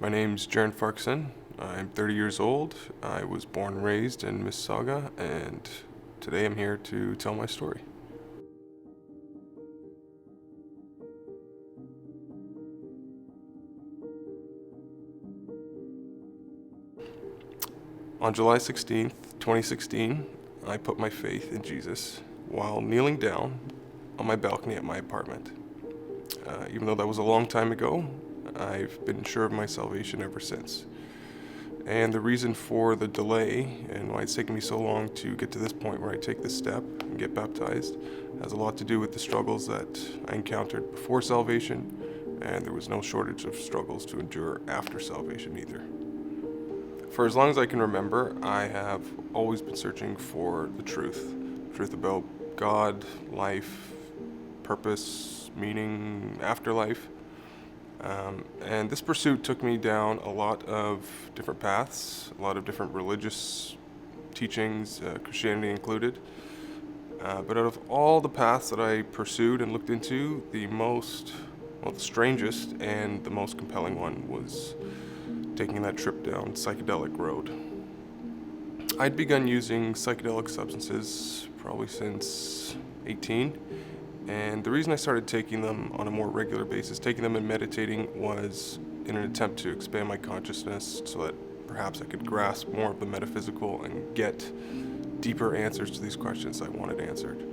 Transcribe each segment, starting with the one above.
My name's Jahrann Farquharson. I'm 30 years old. I was born and raised in Mississauga, and today I'm here to tell my story. On July 16th, 2016, I put my faith in Jesus while kneeling down on my balcony at my apartment. Even though that was a long time ago, I've been sure of my salvation ever since. And the reason for the delay and why it's taken me so long to get to this point where I take this step and get baptized has a lot to do with the struggles that I encountered before salvation, and there was no shortage of struggles to endure after salvation either. For as long as I can remember, I have always been searching for the truth about God, life, purpose, meaning, afterlife. And this pursuit took me down a lot of different paths, a lot of different religious teachings, Christianity included. But out of all the paths that I pursued and looked into, the strangest and the most compelling one was taking that trip down psychedelic road. I'd begun using psychedelic substances probably since 18. And the reason I started taking them on a more regular basis, taking them and meditating, was in an attempt to expand my consciousness so that perhaps I could grasp more of the metaphysical and get deeper answers to these questions I wanted answered.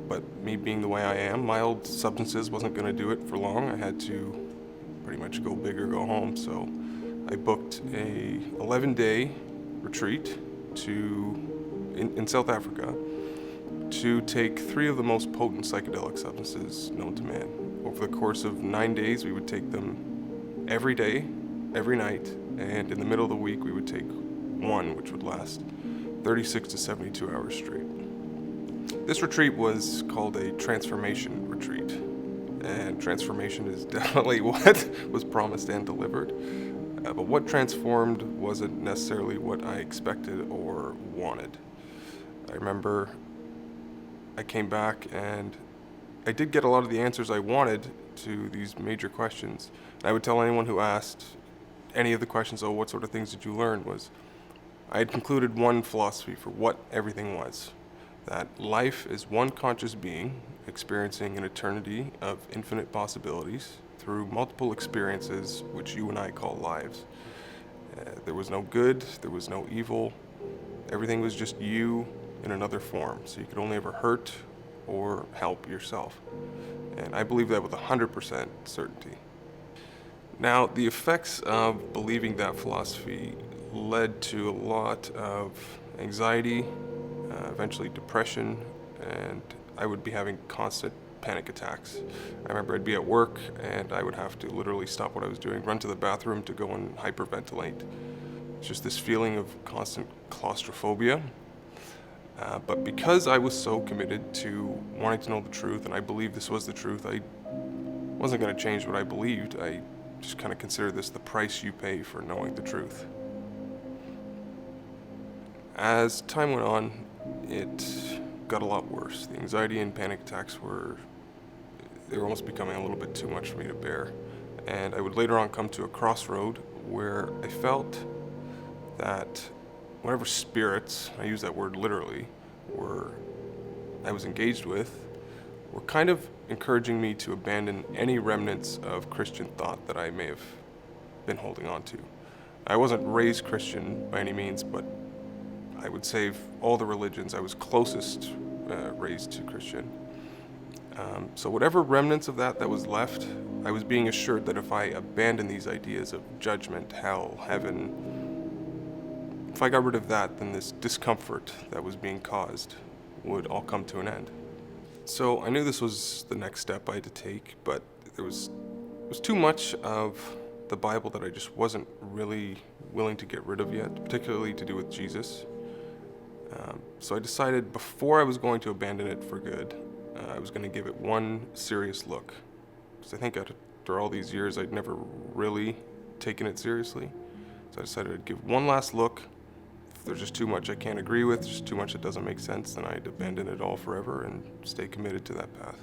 But me being the way I am, mild substances wasn't going to do it for long. I had to pretty much go big or go home. So I booked a 11-day retreat in South Africa to take 3 of the most potent psychedelic substances known to man. Over the course of 9 days, we would take them every day, every night, and in the middle of the week, we would take one, which would last 36 to 72 hours straight. This retreat was called a transformation retreat, and transformation is definitely what was promised and delivered. But what transformed wasn't necessarily what I expected or wanted. I remember I came back and I did get a lot of the answers I wanted to these major questions. And I would tell anyone who asked any of the questions, oh, what sort of things did you learn, was I had concluded one philosophy for what everything was. That life is one conscious being experiencing an eternity of infinite possibilities through multiple experiences which you and I call lives. There was no good, there was no evil. Everything was just you in another form, so you could only ever hurt or help yourself. And I believe that with 100% certainty. Now, the effects of believing that philosophy led to a lot of anxiety, eventually depression, and I would be having constant panic attacks. I remember I'd be at work and I would have to literally stop what I was doing, run to the bathroom to go and hyperventilate. It's just this feeling of constant claustrophobia. But because I was so committed to wanting to know the truth, and I believed this was the truth, I wasn't going to change what I believed. I just kind of considered this the price you pay for knowing the truth. As time went on, it got a lot worse. The anxiety and panic attacks were almost becoming a little bit too much for me to bear. And I would later on come to a crossroad where I felt that whatever spirits, I use that word literally, I was engaged with, were kind of encouraging me to abandon any remnants of Christian thought that I may have been holding on to. I wasn't raised Christian by any means, but I would say of all the religions, I was closest raised to Christian. So whatever remnants of that was left, I was being assured that if I abandoned these ideas of judgment, hell, heaven, if I got rid of that, then this discomfort that was being caused would all come to an end. So I knew this was the next step I had to take, but it was too much of the Bible that I just wasn't really willing to get rid of yet, particularly to do with Jesus. So I decided before I was going to abandon it for good, I was going to give it one serious look. Because I think after all these years, I'd never really taken it seriously. So I decided I'd give one last look. If there's just too much I can't agree with, just too much that doesn't make sense, then I'd abandon it all forever and stay committed to that path.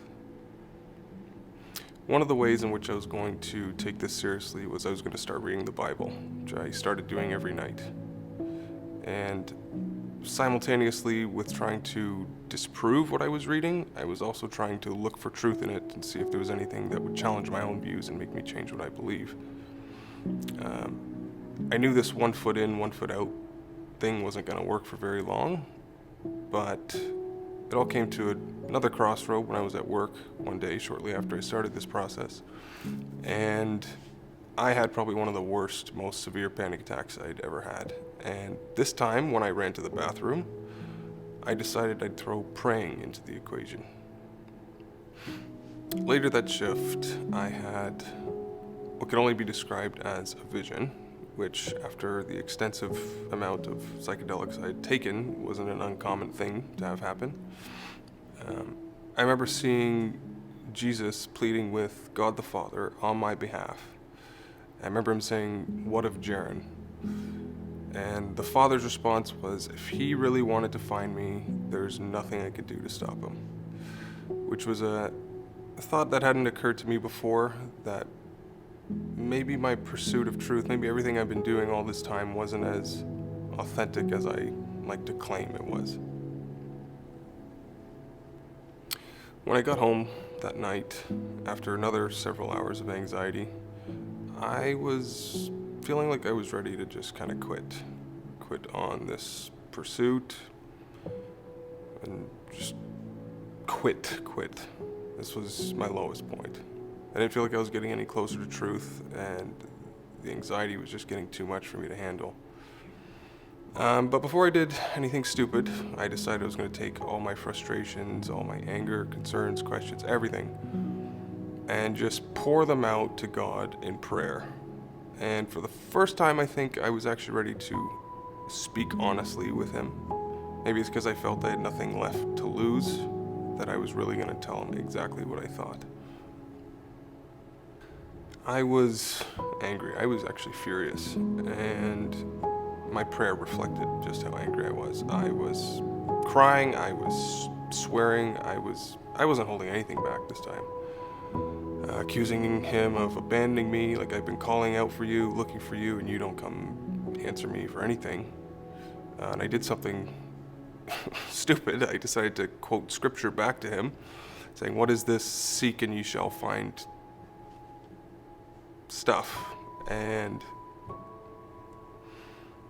One of the ways in which I was going to take this seriously was I was going to start reading the Bible, which I started doing every night. And simultaneously with trying to disprove what I was reading, I was also trying to look for truth in it and see if there was anything that would challenge my own views and make me change what I believe. I knew this 1 foot in, 1 foot out thing wasn't going to work for very long, but it all came to another crossroad when I was at work one day shortly after I started this process. And I had probably one of the worst, most severe panic attacks I'd ever had. And this time, when I ran to the bathroom, I decided I'd throw praying into the equation. Later that shift, I had what could only be described as a vision, which, after the extensive amount of psychedelics I had taken, wasn't an uncommon thing to have happen. I remember seeing Jesus pleading with God the Father on my behalf. I remember him saying, "What of Jahrann?" And the Father's response was, if he really wanted to find me, there's nothing I could do to stop him. Which was a thought that hadn't occurred to me before, that maybe my pursuit of truth, maybe everything I've been doing all this time wasn't as authentic as I like to claim it was. When I got home that night, after another several hours of anxiety, I was feeling like I was ready to just kind of quit on this pursuit and just quit. This was my lowest point. I didn't feel like I was getting any closer to truth, and the anxiety was just getting too much for me to handle. But before I did anything stupid, I decided I was going to take all my frustrations, all my anger, concerns, questions, everything, and just pour them out to God in prayer. And for the first time, I think I was actually ready to speak honestly with him. Maybe it's because I felt I had nothing left to lose, that I was really going to tell him exactly what I thought. I was angry. I was actually furious, and my prayer reflected just how angry I was. I was crying, I was swearing, I wasn't holding anything back this time. Accusing him of abandoning me, like I've been calling out for you, looking for you, and you don't come answer me for anything. And I did something stupid. I decided to quote scripture back to him, saying, "What is this? Seek and you shall find" stuff. And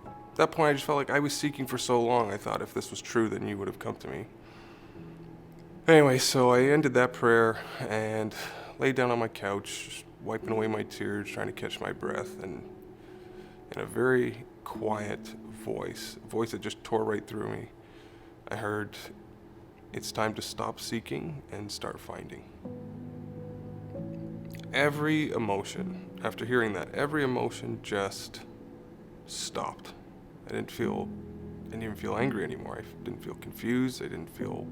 at that point, I just felt like I was seeking for so long. I thought if this was true, then you would have come to me. Anyway, so I ended that prayer and laid down on my couch, wiping away my tears, trying to catch my breath, and in a very quiet voice, a voice that just tore right through me, I heard, "It's time to stop seeking and start finding." Every emotion, after hearing that, every emotion just stopped. I didn't even feel angry anymore. I didn't feel confused. I didn't feel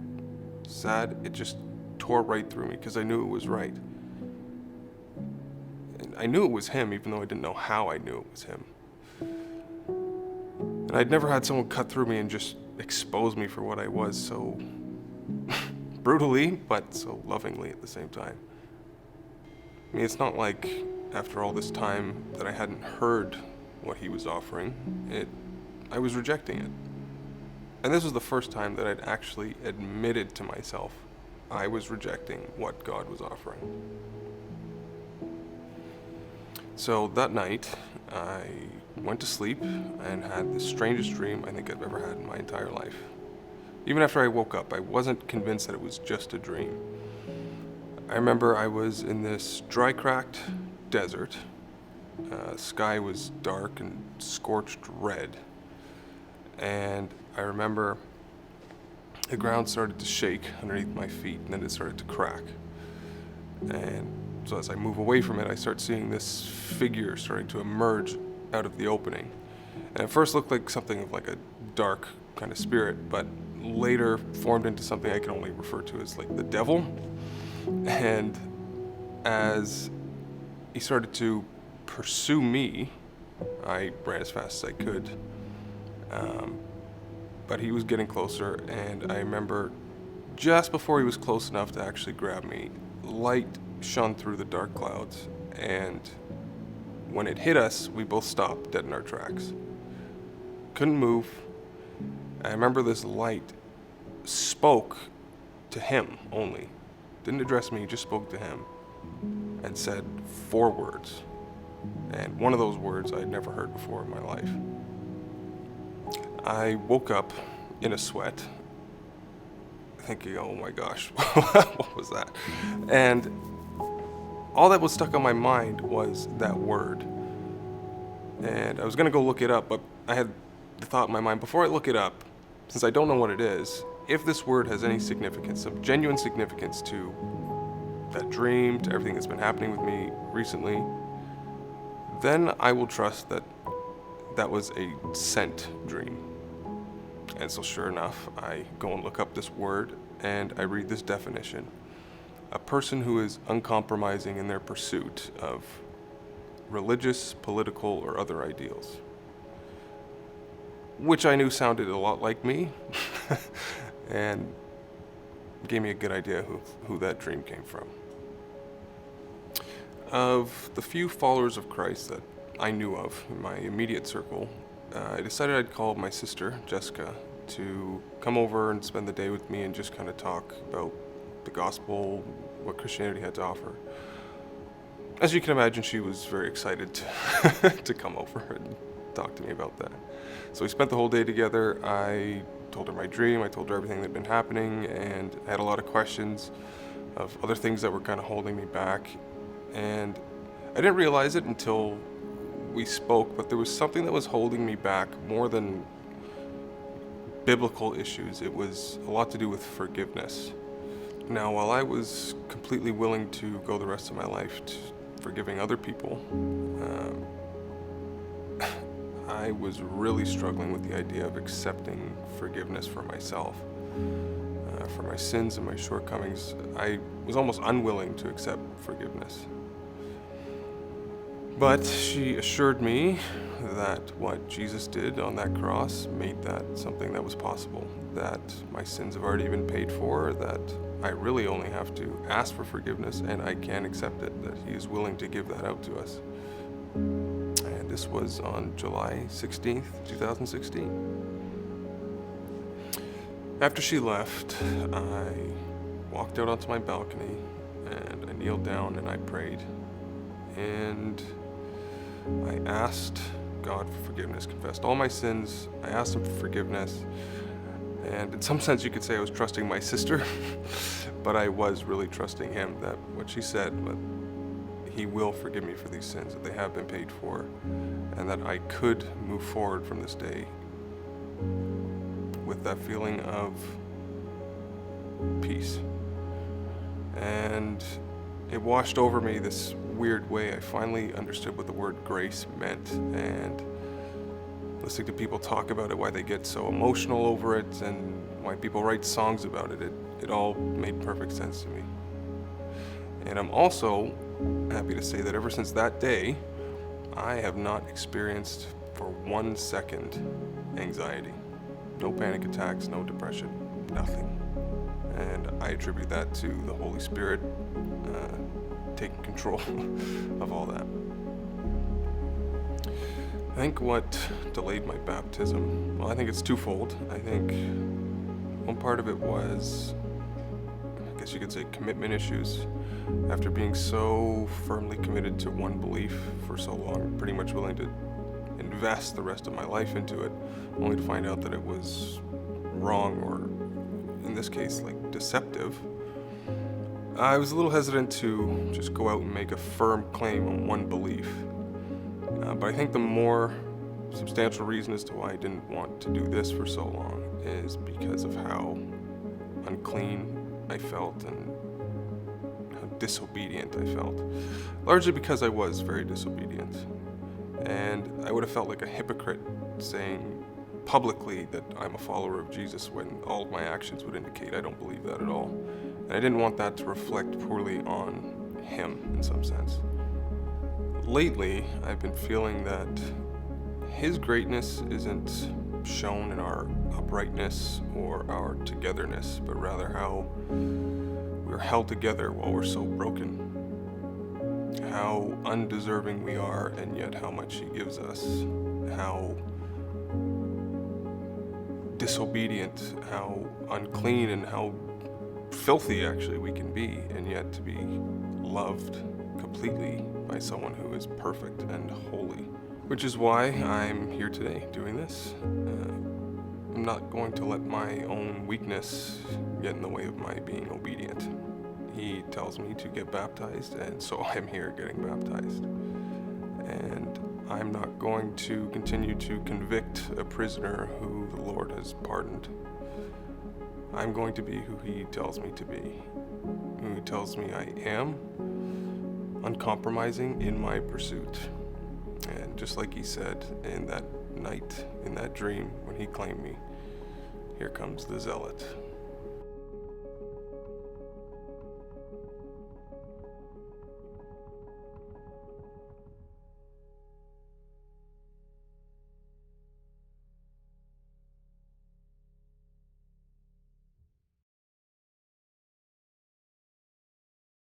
sad. It just tore right through me because I knew it was right. And I knew it was him, even though I didn't know how I knew it was him. And I'd never had someone cut through me and just expose me for what I was so brutally, but so lovingly at the same time. I mean, it's not like after all this time that I hadn't heard what he was offering. I was rejecting it. And this was the first time that I'd actually admitted to myself I was rejecting what God was offering. So that night, I went to sleep and had the strangest dream I think I've ever had in my entire life. Even after I woke up, I wasn't convinced that it was just a dream. I remember I was in this dry, cracked desert. Sky was dark and scorched red. And I remember the ground started to shake underneath my feet, and then it started to crack. And so as I move away from it, I start seeing this figure starting to emerge out of the opening. And at first looked like something of like a dark kind of spirit, but later formed into something I can only refer to as like the devil. And as he started to pursue me, I ran as fast as I could. But he was getting closer, and I remember just before he was close enough to actually grab me, light shone through the dark clouds, and when it hit us, we both stopped dead in our tracks. Couldn't move. I remember this light spoke to him only. Didn't address me, just spoke to him and said 4 words. And one of those words I'd never heard before in my life. I woke up in a sweat, thinking, oh my gosh, what was that? And all that was stuck on my mind was that word. And I was gonna go look it up, but I had the thought in my mind, before I look it up, since I don't know what it is, if this word has any significance, some genuine significance to that dream, to everything that's been happening with me recently, then I will trust that that was a sent dream. And so sure enough, I go and look up this word and I read this definition. A person who is uncompromising in their pursuit of religious, political, or other ideals. Which I knew sounded a lot like me and gave me a good idea who that dream came from. Of the few followers of Christ that I knew of in my immediate circle, I decided I'd call my sister, Jessica, to come over and spend the day with me and just kind of talk about the gospel, what Christianity had to offer. As you can imagine, she was very excited to come over and talk to me about that. So we spent the whole day together. I told her my dream, I told her everything that had been happening, and I had a lot of questions of other things that were kind of holding me back. And I didn't realize it until we spoke, but there was something that was holding me back more than biblical issues. It was a lot to do with forgiveness. Now, while I was completely willing to go the rest of my life forgiving other people, I was really struggling with the idea of accepting forgiveness for myself. For my sins and my shortcomings, I was almost unwilling to accept forgiveness. But she assured me that what Jesus did on that cross made that something that was possible, that my sins have already been paid for, that I really only have to ask for forgiveness and I can accept it, that he is willing to give that out to us. And this was on July 16th, 2016. After she left, I walked out onto my balcony and I kneeled down and I prayed. And I asked God for forgiveness, confessed all my sins. I asked him for forgiveness. And in some sense, you could say I was trusting my sister, but I was really trusting him that what she said, but he will forgive me for these sins, that they have been paid for, and that I could move forward from this day with that feeling of peace. And it washed over me this weird way. I finally understood what the word grace meant, and listening to people talk about it, why they get so emotional over it, and why people write songs about it, it all made perfect sense to me. And I'm also happy to say that ever since that day, I have not experienced for 1 second anxiety. No panic attacks, no depression, nothing. And I attribute that to the Holy Spirit taking control of all that. I think what delayed my baptism, well, I think it's twofold. I think one part of it was, I guess you could say, commitment issues. After being so firmly committed to one belief for so long, pretty much willing to invest the rest of my life into it, only to find out that it was wrong, or in this case, like deceptive. I was a little hesitant to just go out and make a firm claim on one belief. But I think the more substantial reason as to why I didn't want to do this for so long is because of how unclean I felt and how disobedient I felt. Largely because I was very disobedient. And I would have felt like a hypocrite saying publicly that I'm a follower of Jesus when all of my actions would indicate I don't believe that at all. And I didn't want that to reflect poorly on him in some sense. Lately, I've been feeling that his greatness isn't shown in our uprightness or our togetherness, but rather how we're held together while we're so broken. how undeserving we are, and yet how much He gives us, how disobedient, how unclean, and how filthy actually we can be, and yet to be loved completely by someone who is perfect and holy. Which is why I'm here today doing this. I'm not going to let my own weakness get in the way of my being obedient. He tells me to get baptized, and so I'm here getting baptized. And I'm not going to continue to convict a prisoner who the Lord has pardoned. I'm going to be who He tells me to be, who He tells me I am, uncompromising in my pursuit. And just like He said in that night, in that dream, when He claimed me, here comes the zealot.